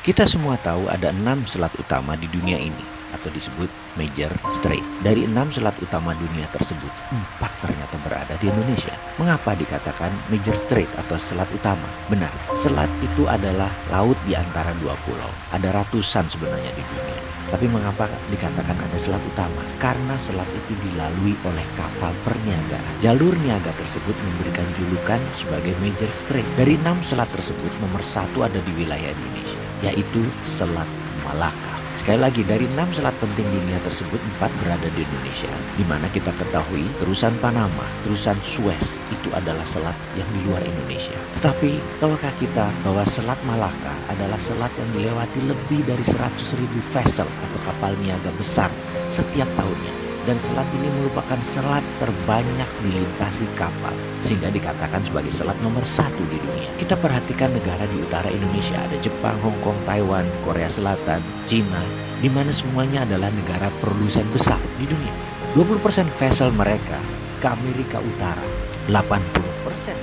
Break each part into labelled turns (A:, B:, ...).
A: Kita semua tahu ada 6 selat utama di dunia ini, atau disebut Major Strait. Dari 6 selat utama dunia tersebut, 4 ternyata berada di Indonesia. Mengapa dikatakan Major Strait atau selat utama? Benar, selat itu adalah laut di antara dua pulau. Ada ratusan sebenarnya di dunia. Tapi mengapa dikatakan ada selat utama? Karena selat itu dilalui oleh kapal perniagaan. Jalur niaga tersebut memberikan julukan sebagai Major Strait. Dari 6 selat tersebut, nomor 1 ada di wilayah Indonesia, yaitu Selat Malaka. Sekali lagi, dari 6 selat penting dunia tersebut, 4 berada di Indonesia, di mana kita ketahui terusan Panama, terusan Suez itu adalah selat yang di luar Indonesia. Tetapi tahukah kita bahwa Selat Malaka adalah selat yang dilewati lebih dari 100.000 vessel atau kapal niaga besar setiap tahunnya. Dan selat ini merupakan selat terbanyak dilintasi kapal, sehingga dikatakan sebagai selat nomor 1 di dunia. Kita perhatikan negara di utara Indonesia, ada Jepang, Hong Kong, Taiwan, Korea Selatan, Cina, di mana semuanya adalah negara produsen besar di dunia. 20% vessel mereka ke Amerika Utara, 80%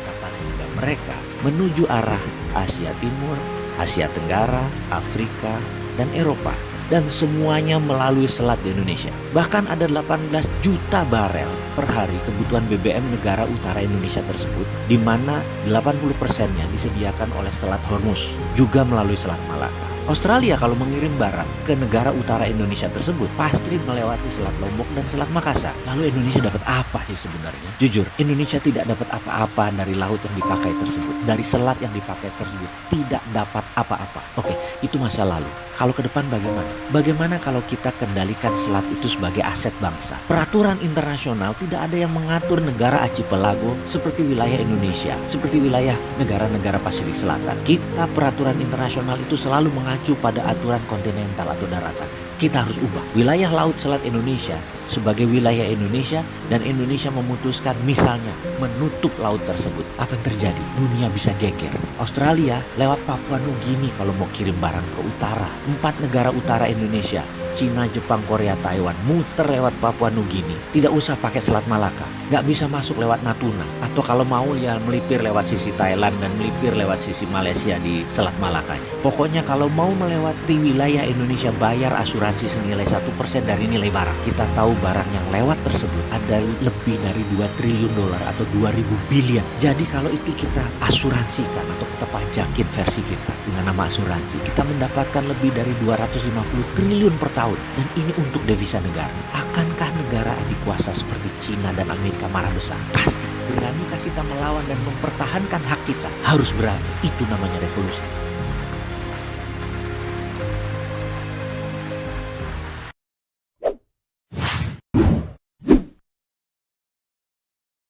A: kapal niaga mereka menuju arah Asia Timur, Asia Tenggara, Afrika, dan Eropa. Dan semuanya melalui selat di Indonesia. Bahkan ada 18 juta barel per hari kebutuhan BBM negara utara Indonesia tersebut, di mana 80%-nya disediakan oleh Selat Hormuz, juga melalui Selat Malaka. Australia kalau mengirim barang ke negara utara Indonesia tersebut pasti melewati Selat Lombok dan Selat Makassar. Lalu Indonesia dapat apa sih sebenarnya? Jujur, Indonesia tidak dapat apa-apa dari laut yang dipakai tersebut, dari selat yang dipakai tersebut, tidak dapat apa-apa. Oke, itu masa lalu. Kalau ke depan bagaimana? Bagaimana kalau kita kendalikan selat itu sebagai aset bangsa? Peraturan internasional tidak ada yang mengatur negara archipelago seperti wilayah Indonesia, seperti wilayah negara-negara Pasifik Selatan. Kita peraturan internasional itu selalu mengacu pada aturan kontinental atau daratan. Kita harus ubah wilayah laut selat Indonesia sebagai wilayah Indonesia, dan Indonesia memutuskan misalnya menutup laut tersebut. Apa yang terjadi? Dunia bisa geger. Australia lewat Papua Nugini kalau mau kirim barang ke utara. 4 negara utara Indonesia, Cina, Jepang, Korea, Taiwan, muter lewat Papua Nugini. Tidak usah pakai Selat Malaka. Gak bisa masuk lewat Natuna. Atau kalau mau ya melipir lewat sisi Thailand dan melipir lewat sisi Malaysia di Selat Malakanya. Pokoknya kalau mau melewati wilayah Indonesia, bayar asuransi senilai 1% dari nilai barang. Kita tahu barang yang lewat tersebut ada lebih dari 2 triliun dolar atau 2.000 billion. Jadi kalau itu kita asuransikan atau kita pajakin versi kita dengan nama asuransi, kita mendapatkan lebih dari 250 triliun per tahun. Dan ini untuk devisa negara. Akankah negara adik kuasa seperti Cina dan Amerika marah besar? Pasti. Beranikah kita melawan dan mempertahankan hak kita? Harus berani. Itu namanya revolusi.